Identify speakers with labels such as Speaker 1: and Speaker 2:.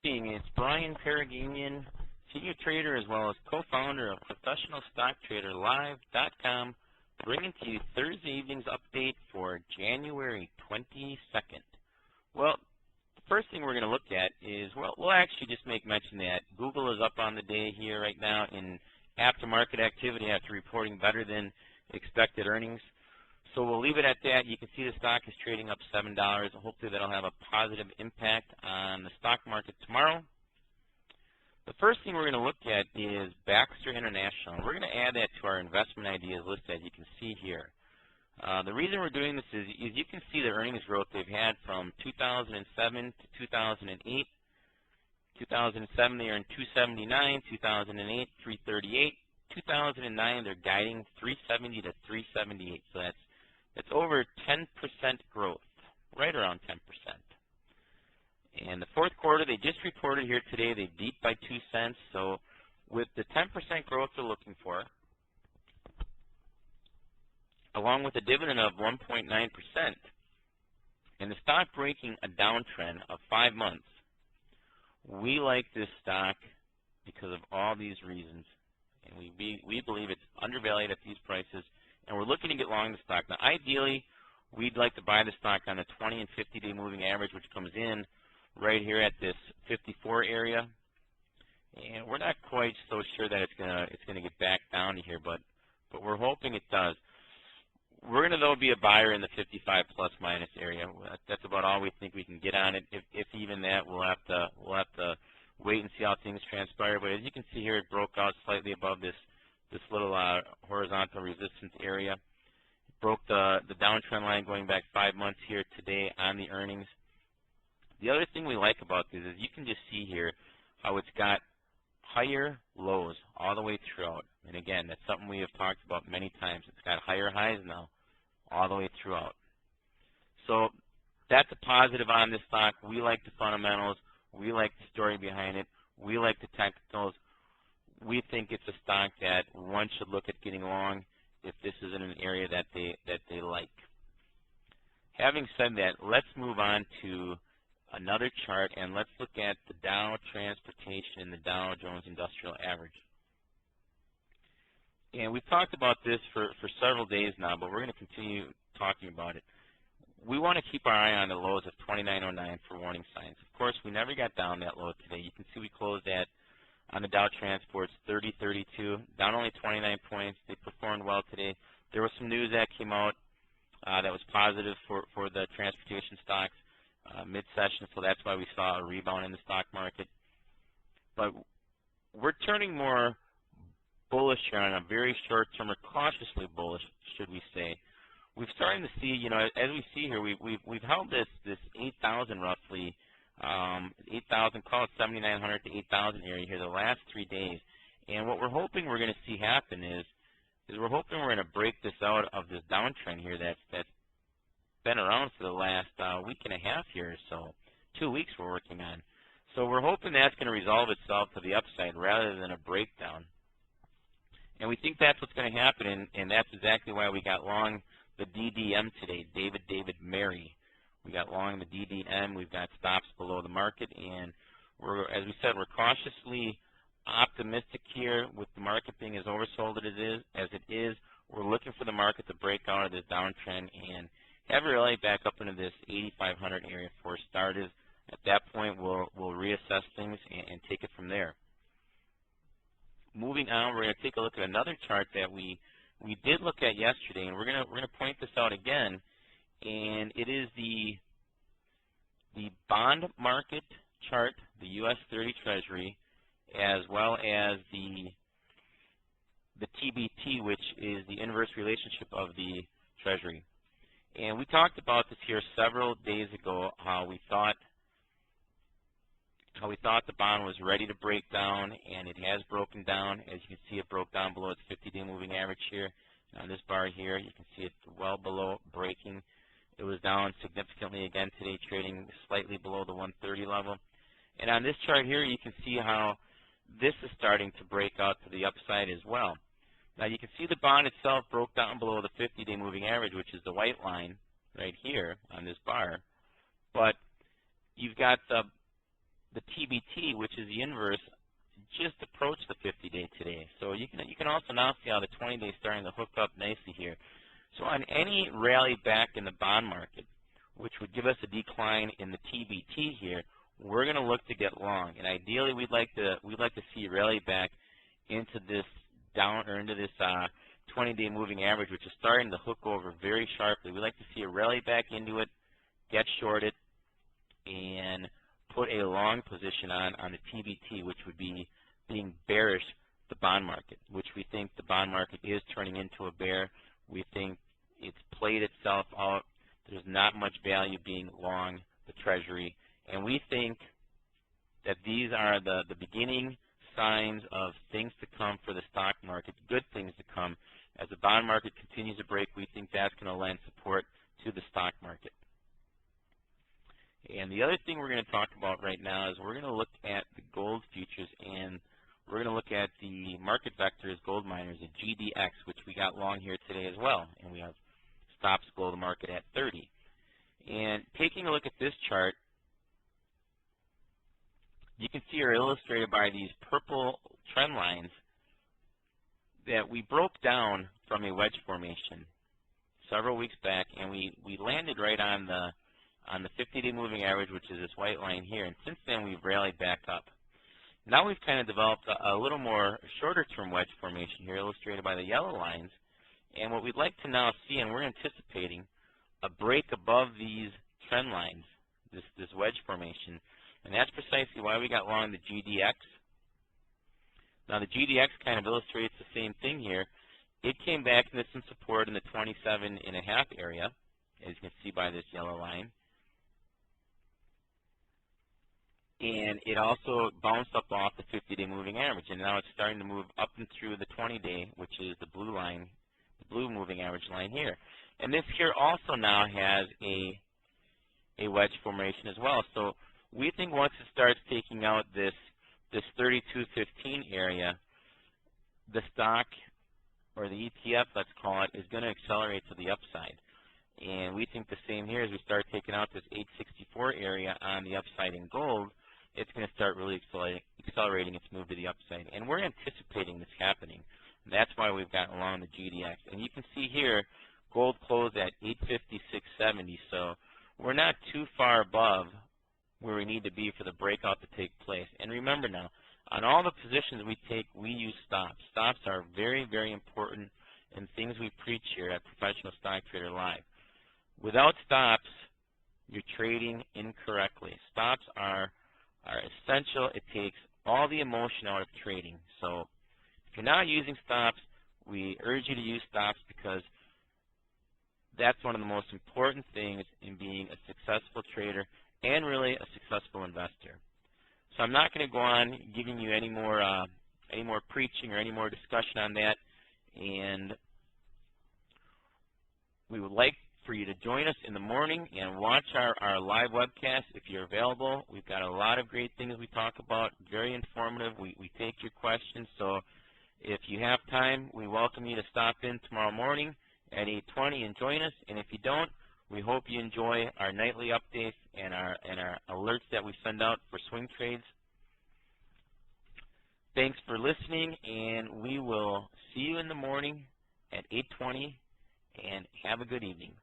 Speaker 1: evening. It's Brian Periginian, senior trader as well as co-founder of ProfessionalStockTraderLive.com, bringing to you Thursday evening's update for January 22nd. Well, the first thing we're going to look at is, well, we'll actually just make mention that Google is up on the day here right now in aftermarket activity after reporting better than expected earnings. So we'll leave it at that. You can see the stock is trading up $7. Hopefully that'll have a positive impact on the stock market tomorrow. The first thing we're going to look at is Baxter International. We're going to add that to our investment ideas list, as you can see here. The reason we're doing this is you can see the earnings growth they've had from 2007 to 2008. 2007 they earned $279, 2008 $338, 2009 they're guiding $370 to $378. So that's over 10% growth, right around 10%. And the fourth quarter, they just reported here today, they beat by 2 cents. So with the 10% growth they're looking for, along with a dividend of 1.9%, and the stock breaking a downtrend of 5 months, we like this stock because of all these reasons. And we believe it's undervalued at these prices, and we're looking to get long the stock. Now, ideally, we'd like to buy the stock on the 20 and 50-day moving average, which comes in right here at this 54 area. And we're not quite so sure that it's gonna get back down to here, but we're hoping it does. We're going to, though, be a buyer in the 55 plus minus area. That's about all we think we can get on it. If even that, we'll have to wait and see how things transpire. But as you can see here, it broke out slightly above this little horizontal resistance area. It broke the downtrend line going back 5 months here today on the earnings. The other thing we like about this is you can just see here how it's got higher lows all the way throughout. And again, that's something we have talked about many times. It's got higher highs now all the way throughout. So that's a positive on this stock. We like the fundamentals. We like the story behind it. We like the technicals. We think it's a stock that one should look at getting long if this is in an area that they like. Having said that, let's move on to another chart, and let's look at the Dow Transportation and the Dow Jones Industrial Average. And we've talked about this for several days now, but we're going to continue talking about it. We want to keep our eye on the lows of 2909 for warning signs. Of course, we never got down that low today. You can see we closed at, on the Dow Transports, 3032, down only 29 points. They performed well today. There was some news that came out that was positive for the transportation stocks mid-session, so that's why we saw a rebound in the stock market. But we're turning more bullish here on a very short term, or cautiously bullish, should we say. We're starting to see, you know, as we see here, we've held this 8,000 roughly, 8,000, call it 7,900 to 8,000 area here the last 3 days. And what we're hoping we're going to see happen is we're hoping we're going to break this out of this downtrend here that's been around for the last week and a half here or so, 2 weeks we're working on. So we're hoping that's going to resolve itself to the upside rather than a breakdown. And we think that's what's going to happen, and that's exactly why we got long the DDM today, David Mary. We got long the DDM. We've got stops below the market, and as we said, we're cautiously optimistic here with the market being as oversold as it is. We're looking for the market to break out of this downtrend and have it really back up into this 8,500 area for starters. At that point, we'll reassess things and take it from there. Moving on, we're going to take a look at another chart that we did look at yesterday, and we're going to point this out again. And it is the bond market chart, the U.S. 30 Treasury, as well as the TBT, which is the inverse relationship of the Treasury. And we talked about this here several days ago, how we thought the bond was ready to break down, and it has broken down. As you can see, it broke down below its 50-day moving average here. On this bar here, you can see it's well below breaking. It was down significantly again today, trading slightly below the 130 level. And on this chart here, you can see how this is starting to break out to the upside as well. Now you can see the bond itself broke down below the 50-day moving average, which is the white line right here on this bar. But you've got the the TBT, which is the inverse, just approached the 50-day today. So you can also now see how the 20-day is starting to hook up nicely here. So on any rally back in the bond market, which would give us a decline in the TBT here, we're going to look to get long. And ideally, we'd like to see a rally back into this down or into this 20-day moving average, which is starting to hook over very sharply. We'd like to see a rally back into it, get shorted, and put a long position on the TBT, which would be being bearish the bond market, which we think the bond market is turning into a bear. We think it's played itself out. There's not much value being long the Treasury, and we think that these are the beginning signs of things to come for the stock market, good things to come. As the bond market continues to break, we think that's going to lend support to the stock market. And the other thing we're going to talk about right now is we're going to look at the gold futures, and we're going to look at the market vectors gold miners, the GDX, which we got long here today as well, and we have stops below the market at 30. And taking a look at this chart, you can see are illustrated by these purple trend lines that we broke down from a wedge formation several weeks back, and we landed right on the 50-day moving average, which is this white line here, and since then we've rallied back up. Now we've kind of developed a little more shorter-term wedge formation here, illustrated by the yellow lines, and what we'd like to now see, and we're anticipating a break above these trend lines, this wedge formation, and that's precisely why we got long the GDX. Now the GDX kind of illustrates the same thing here. It came back into some support in the 27.5 area, as you can see by this yellow line. And it also bounced up off the 50-day moving average, and now it's starting to move up and through the 20-day, which is the blue line, the blue moving average line here. And this here also now has a wedge formation as well. So we think once it starts taking out this 32.15 area, the stock, or the ETF, let's call it, is going to accelerate to the upside. And we think the same here as we start taking out this 864 area on the upside in gold, it's going to start really accelerating its move to the upside. And we're anticipating this happening. That's why we've got along the GDX. And you can see here, gold closed at 856.70, so we're not too far above where we need to be for the breakout to take place. And remember now, on all the positions we take, we use stops. Stops are very, very important in things we preach here at Professional Stock Trader Live. Without stops, you're trading incorrectly. Stops are essential. It takes all the emotion out of trading. So if you're not using stops, we urge you to use stops because that's one of the most important things in being a successful trader and really a successful investor. So I'm not going to go on giving you any more preaching or any more discussion on that. And we would like for you to join us in the morning and watch our live webcast if you're available. We've got a lot of great things we talk about, very informative. We take your questions. So if you have time, we welcome you to stop in tomorrow morning at 8:20 and join us. And if you don't, we hope you enjoy our nightly updates and our alerts that we send out for swing trades. Thanks for listening, and we will see you in the morning at 8:20, and have a good evening.